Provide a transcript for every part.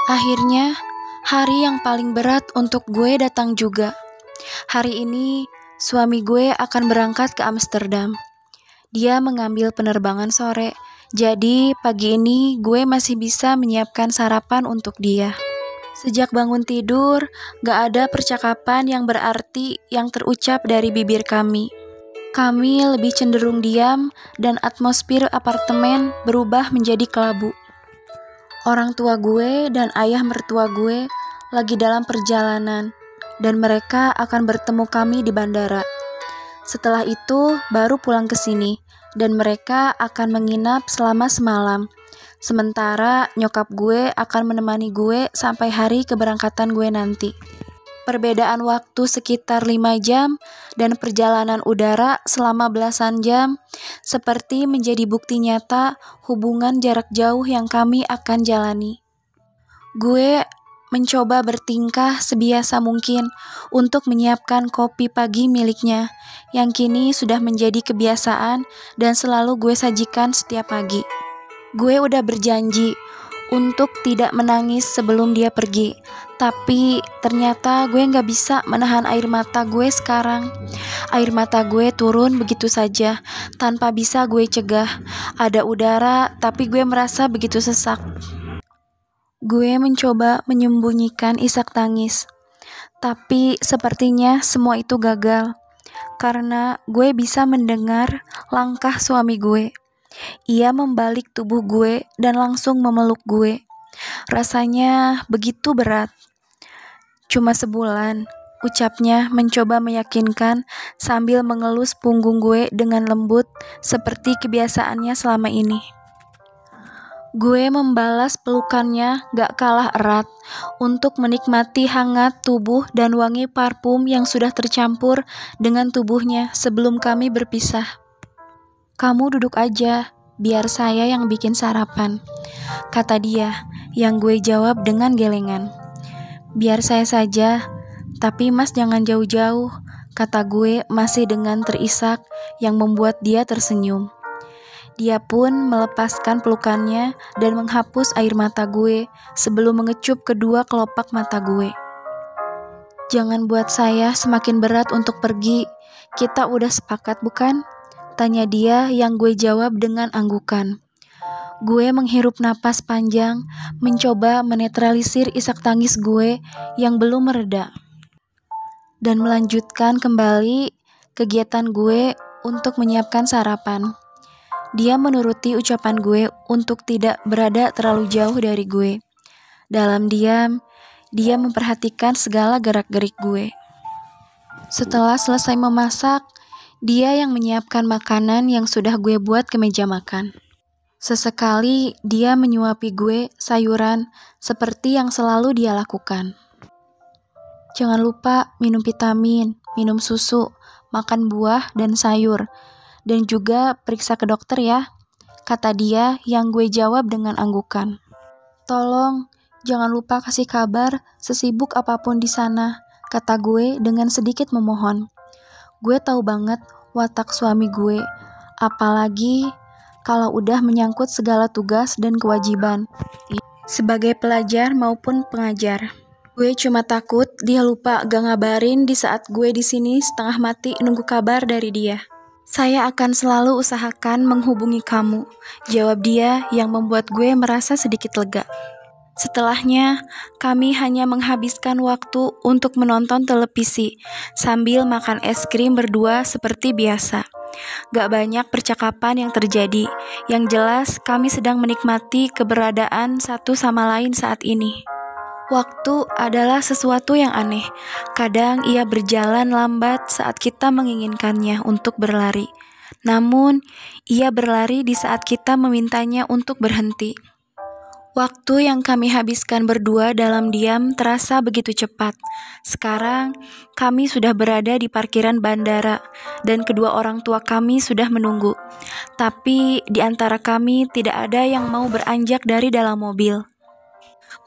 Akhirnya, hari yang paling berat untuk gue datang juga. Hari ini, suami gue akan berangkat ke Amsterdam. Dia mengambil penerbangan sore, jadi pagi ini gue masih bisa menyiapkan sarapan untuk dia. Sejak bangun tidur, gak ada percakapan yang berarti yang terucap dari bibir kami. Kami lebih cenderung diam dan atmosfer apartemen berubah menjadi kelabu. Orang tua gue dan ayah mertua gue lagi dalam perjalanan dan mereka akan bertemu kami di bandara. Setelah itu baru pulang ke sini dan mereka akan menginap selama semalam. Sementara nyokap gue akan menemani gue sampai hari keberangkatan gue nanti. Perbedaan waktu sekitar 5 jam dan perjalanan udara selama belasan jam seperti menjadi bukti nyata hubungan jarak jauh yang kami akan jalani. Gue mencoba bertingkah sebiasa mungkin untuk menyiapkan kopi pagi miliknya yang kini sudah menjadi kebiasaan dan selalu gue sajikan setiap pagi. Gue udah berjanji untuk tidak menangis sebelum dia pergi. Tapi ternyata gue gak bisa menahan air mata gue sekarang. Air mata gue turun begitu saja, tanpa bisa gue cegah. Ada udara, tapi gue merasa begitu sesak. Gue mencoba menyembunyikan isak tangis. Tapi sepertinya semua itu gagal. Karena gue bisa mendengar langkah suami gue. Ia membalik tubuh gue dan langsung memeluk gue. Rasanya begitu berat. Cuma sebulan, ucapnya mencoba meyakinkan sambil mengelus punggung gue dengan lembut seperti kebiasaannya selama ini. Gue membalas pelukannya gak kalah erat untuk menikmati hangat tubuh dan wangi parfum yang sudah tercampur dengan tubuhnya sebelum kami berpisah. Kamu duduk aja, biar saya yang bikin sarapan, kata dia, yang gue jawab dengan gelengan. Biar saya saja, tapi mas jangan jauh-jauh, kata gue masih dengan terisak yang membuat dia tersenyum. Dia pun melepaskan pelukannya dan menghapus air mata gue sebelum mengecup kedua kelopak mata gue. Jangan buat saya semakin berat untuk pergi, kita udah sepakat bukan? Tanya dia yang gue jawab dengan anggukan. Gue menghirup napas panjang, mencoba menetralisir isak tangis gue yang belum mereda. Dan melanjutkan kembali kegiatan gue untuk menyiapkan sarapan. Dia menuruti ucapan gue untuk tidak berada terlalu jauh dari gue. Dalam diam, dia memperhatikan segala gerak-gerik gue. Setelah selesai memasak, dia yang menyiapkan makanan yang sudah gue buat ke meja makan. Sesekali dia menyuapi gue sayuran seperti yang selalu dia lakukan. Jangan lupa minum vitamin, minum susu, makan buah dan sayur, dan juga periksa ke dokter ya, kata dia yang gue jawab dengan anggukan. Tolong, jangan lupa kasih kabar sesibuk apapun di sana, kata gue dengan sedikit memohon. Gue tahu banget watak suami gue, apalagi kalau udah menyangkut segala tugas dan kewajiban sebagai pelajar maupun pengajar. Gue cuma takut dia lupa gak ngabarin di saat gue di sini setengah mati nunggu kabar dari dia. Saya akan selalu usahakan menghubungi kamu, jawab dia yang membuat gue merasa sedikit lega. Setelahnya, kami hanya menghabiskan waktu untuk menonton televisi sambil makan es krim berdua seperti biasa. Gak banyak percakapan yang terjadi, yang jelas kami sedang menikmati keberadaan satu sama lain saat ini. Waktu adalah sesuatu yang aneh. Kadang ia berjalan lambat saat kita menginginkannya untuk berlari. Namun, ia berlari di saat kita memintanya untuk berhenti. Waktu yang kami habiskan berdua dalam diam terasa begitu cepat. Sekarang, kami sudah berada di parkiran bandara dan kedua orang tua kami sudah menunggu. Tapi di antara kami tidak ada yang mau beranjak dari dalam mobil.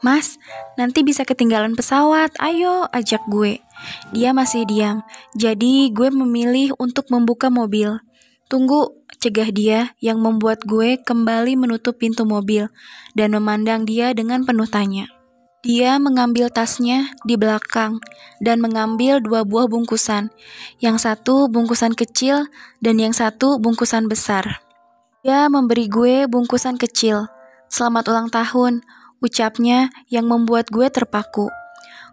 Mas, nanti bisa ketinggalan pesawat, ayo, ajak gue. Dia masih diam, jadi gue memilih untuk membuka mobil. Tunggu, cegah dia yang membuat gue kembali menutup pintu mobil dan memandang dia dengan penuh tanya. Dia mengambil tasnya di belakang dan mengambil 2 buah bungkusan. Yang satu bungkusan kecil dan yang satu bungkusan besar. Dia memberi gue bungkusan kecil. "Selamat ulang tahun," ucapnya yang membuat gue terpaku.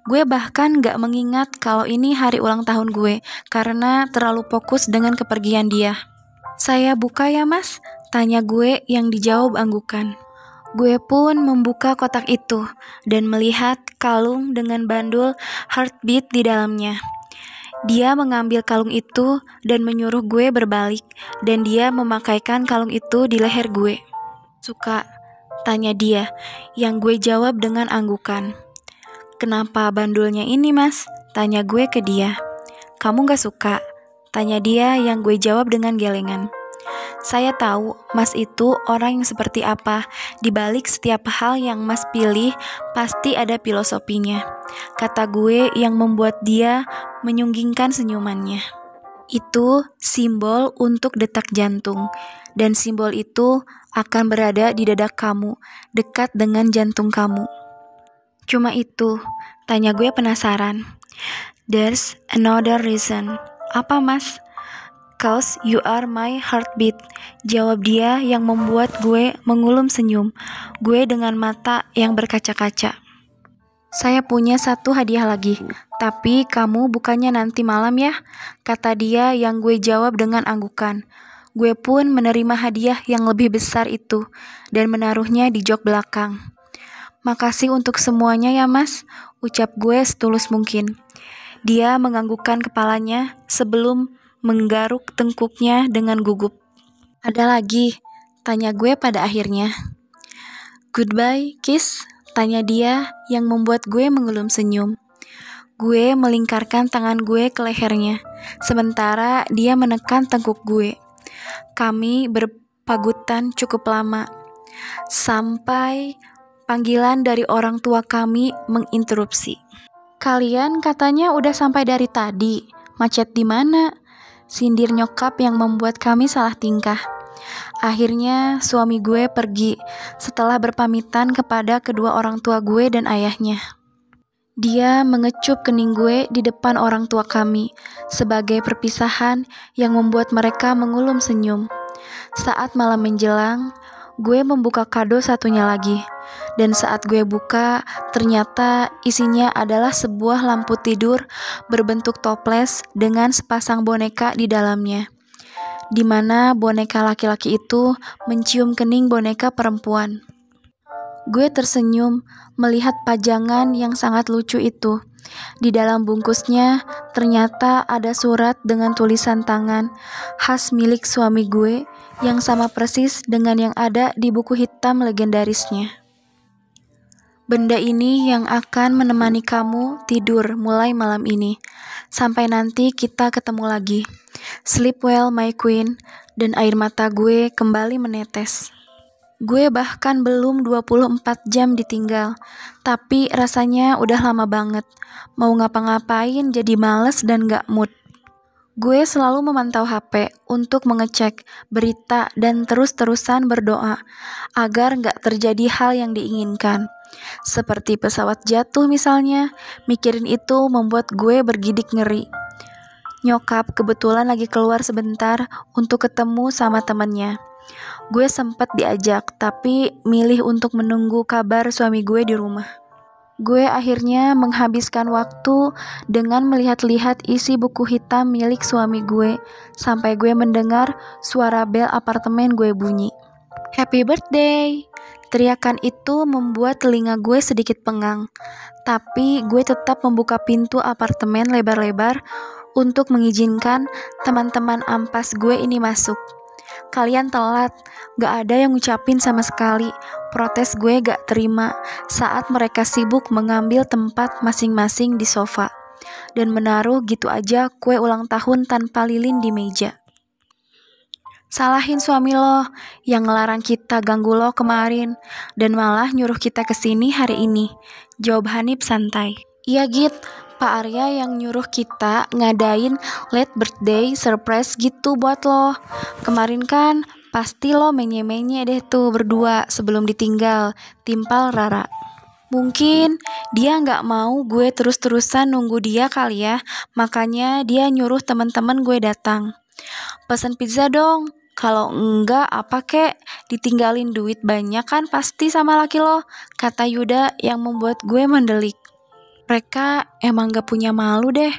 Gue bahkan gak mengingat kalau ini hari ulang tahun gue karena terlalu fokus dengan kepergian dia. "Saya buka ya, Mas?" tanya gue yang dijawab anggukan. Gue pun membuka kotak itu dan melihat kalung dengan bandul heartbeat di dalamnya. Dia mengambil kalung itu dan menyuruh gue berbalik, dan dia memakaikan kalung itu di leher gue. "Suka?" tanya dia, yang gue jawab dengan anggukan. "Kenapa bandulnya ini, Mas?" tanya gue ke dia. "Kamu gak suka?" tanya dia, yang gue jawab dengan gelengan. "Saya tahu Mas itu orang yang seperti apa. Di balik setiap hal yang Mas pilih, pasti ada filosofinya," kata gue yang membuat dia menyunggingkan senyumannya. "Itu simbol untuk detak jantung, dan simbol itu akan berada di dada kamu, dekat dengan jantung kamu." "Cuma itu?" tanya gue penasaran. "There's another reason." "Apa, Mas?" "'Cause you are my heartbeat," jawab dia yang membuat gue mengulum senyum. Gue dengan mata yang berkaca-kaca. "Saya punya satu hadiah lagi, tapi kamu bukannya nanti malam ya?" kata dia yang gue jawab dengan anggukan. Gue pun menerima hadiah yang lebih besar itu dan menaruhnya di jok belakang. "Makasih untuk semuanya ya, Mas," ucap gue setulus mungkin. Dia menganggukkan kepalanya sebelum menggaruk tengkuknya dengan gugup. "Ada lagi?" tanya gue pada akhirnya. "Goodbye, kiss?" tanya dia yang membuat gue mengulum senyum. Gue melingkarkan tangan gue ke lehernya, sementara dia menekan tengkuk gue. Kami berpagutan cukup lama, sampai panggilan dari orang tua kami menginterupsi. "Kalian katanya udah sampai dari tadi, macet di mana?" sindir nyokap yang membuat kami salah tingkah. Akhirnya suami gue pergi setelah berpamitan kepada kedua orang tua gue dan ayahnya. Dia mengecup kening gue di depan orang tua kami sebagai perpisahan yang membuat mereka mengulum senyum. Saat malam menjelang, gue membuka kado satunya lagi. Dan saat gue buka, ternyata isinya adalah sebuah lampu tidur berbentuk toples dengan sepasang boneka di dalamnya, di mana boneka laki-laki itu mencium kening boneka perempuan. Gue tersenyum melihat pajangan yang sangat lucu itu. Di dalam bungkusnya ternyata ada surat dengan tulisan tangan khas milik suami gue yang sama persis dengan yang ada di buku hitam legendarisnya. "Benda ini yang akan menemani kamu tidur mulai malam ini, sampai nanti kita ketemu lagi. Sleep well, my queen." Dan air mata gue kembali menetes. Gue bahkan belum 24 jam ditinggal, tapi rasanya udah lama banget. Mau ngapa-ngapain jadi males dan gak mood. Gue selalu memantau HP untuk mengecek berita dan terus-terusan berdoa agar gak terjadi hal yang diinginkan. Seperti pesawat jatuh misalnya, mikirin itu membuat gue bergidik ngeri. Nyokap kebetulan lagi keluar sebentar untuk ketemu sama temannya. Gue sempat diajak, tapi milih untuk menunggu kabar suami gue di rumah. Gue akhirnya menghabiskan waktu dengan melihat-lihat isi buku hitam milik suami gue, sampai gue mendengar suara bel apartemen gue bunyi. "Happy birthday!" Teriakan itu membuat telinga gue sedikit pengang, tapi gue tetap membuka pintu apartemen lebar-lebar untuk mengizinkan teman-teman ampas gue ini masuk. "Kalian telat," gak ada yang ngucapin sama sekali. Protes gue gak terima saat mereka sibuk mengambil tempat masing-masing di sofa dan menaruh gitu aja kue ulang tahun tanpa lilin di meja. "Salahin suami lo yang ngelarang kita ganggu lo kemarin dan malah nyuruh kita kesini hari ini," jawab Hanif santai. "Iya Git, Pak Arya yang nyuruh kita ngadain late birthday surprise gitu buat lo. Kemarin kan pasti lo menye-menye deh tuh berdua sebelum ditinggal," timpal Rara. Mungkin dia nggak mau gue terus-terusan nunggu dia kali ya, makanya dia nyuruh teman-teman gue datang. Pesan pizza dong. Kalau enggak apa kek, ditinggalin duit banyak kan pasti sama laki lo, kata Yuda yang membuat gue mendelik. Mereka emang gak punya malu deh.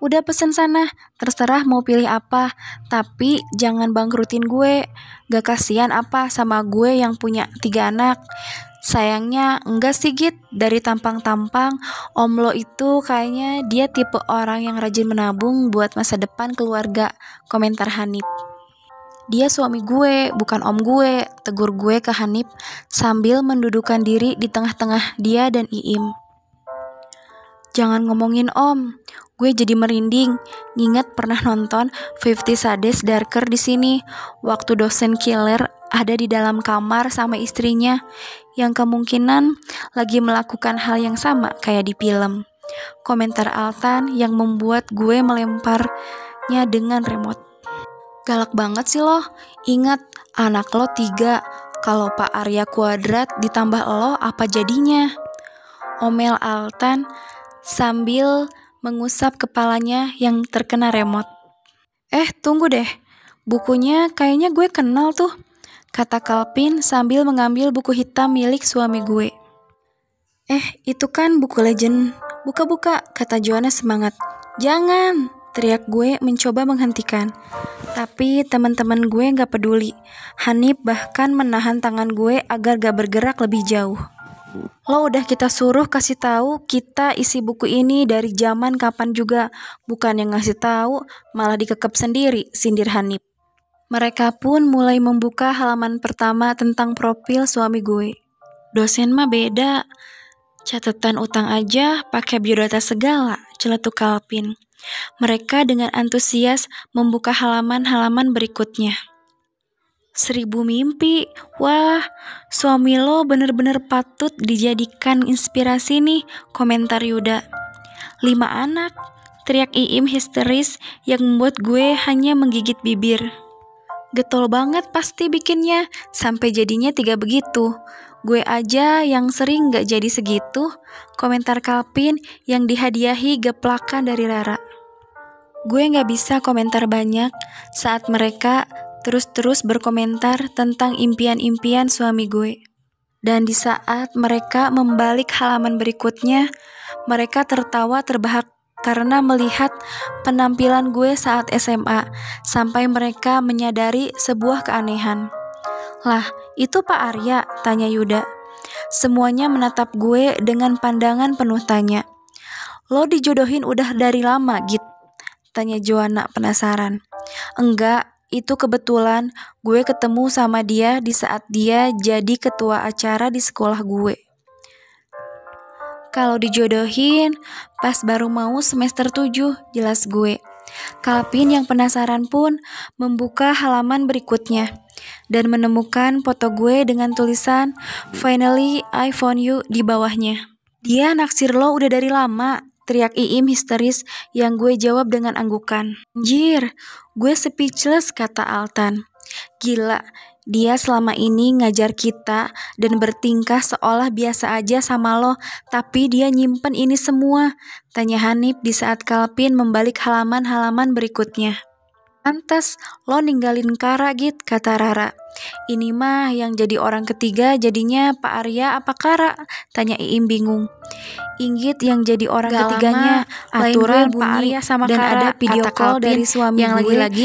Udah pesen sana, terserah mau pilih apa, tapi jangan bangkrutin gue. Gak kasihan apa sama gue yang punya 3 anak. Sayangnya enggak sih Git, dari tampang-tampang Om lo itu kayaknya dia tipe orang yang rajin menabung buat masa depan keluarga, komentar Hanif. Dia suami gue, bukan om gue, tegur gue ke Hanif sambil mendudukan diri di tengah-tengah dia dan Iim. Jangan ngomongin om, gue jadi merinding. Nginget pernah nonton 50 Shades Darker di sini, waktu dosen killer ada di dalam kamar sama istrinya, yang kemungkinan lagi melakukan hal yang sama kayak di film. Komentar Altan yang membuat gue melemparnya dengan remote. Galak banget sih lo, ingat anak lo 3, kalau Pak Arya kuadrat ditambah lo apa jadinya? Omel Altan sambil mengusap kepalanya yang terkena remote. Tunggu deh, bukunya kayaknya gue kenal tuh, kata Kalpin sambil mengambil buku hitam milik suami gue. Itu kan buku legend. Buka-buka, kata Joanna semangat. Jangan, teriak gue mencoba menghentikan. Tapi teman-teman gue gak peduli. Hanif bahkan menahan tangan gue agar gak bergerak lebih jauh. Lo udah kita suruh kasih tahu kita isi buku ini dari zaman kapan juga, bukan yang ngasih tahu malah dikekep sendiri, sindir Hanif. Mereka pun mulai membuka halaman pertama tentang profil suami gue. Dosen mah beda, catatan utang aja pakai biodata segala, celetuk Kalpin. Mereka dengan antusias membuka halaman-halaman berikutnya. 1000 mimpi, wah, suami lo bener-bener patut dijadikan inspirasi nih, komentar Yuda. 5 anak, teriak Iim histeris yang membuat gue hanya menggigit bibir. Getol banget pasti bikinnya, sampai jadinya 3 begitu. Gue aja yang sering gak jadi segitu, komentar Kalpin yang dihadiahi geplakan dari Rara. Gue gak bisa komentar banyak saat mereka terus-terus berkomentar tentang impian-impian suami gue. Dan di saat mereka membalik halaman berikutnya, mereka tertawa terbahak karena melihat penampilan gue saat SMA, sampai mereka menyadari sebuah keanehan. Lah, itu Pak Arya, tanya Yuda. Semuanya menatap gue dengan pandangan penuh tanya. Lo dijodohin udah dari lama, Git? Tanya Joanna penasaran. Enggak, itu kebetulan gue ketemu sama dia di saat dia jadi ketua acara di sekolah gue. Kalau dijodohin, pas baru mau semester 7, jelas gue. Kalpin yang penasaran pun membuka halaman berikutnya dan menemukan foto gue dengan tulisan "Finally I found you" di bawahnya. Dia naksir lo udah dari lama, teriak Iim histeris yang gue jawab dengan anggukan. Anjir, gue speechless, kata Altan. Gila, dia selama ini ngajar kita dan bertingkah seolah biasa aja sama lo, tapi dia nyimpen ini semua, tanya Hanif di saat Kalpin membalik halaman-halaman berikutnya. Pantes lo ninggalin Kara, Git, kata Rara. Ini mah yang jadi orang ketiga jadinya Pak Arya apa Kara, tanya Iim bingung. Inggit yang jadi orang ketiganya, aturan Pak Arya sama dan Kara, ada video call dari suami yang lagi-lagi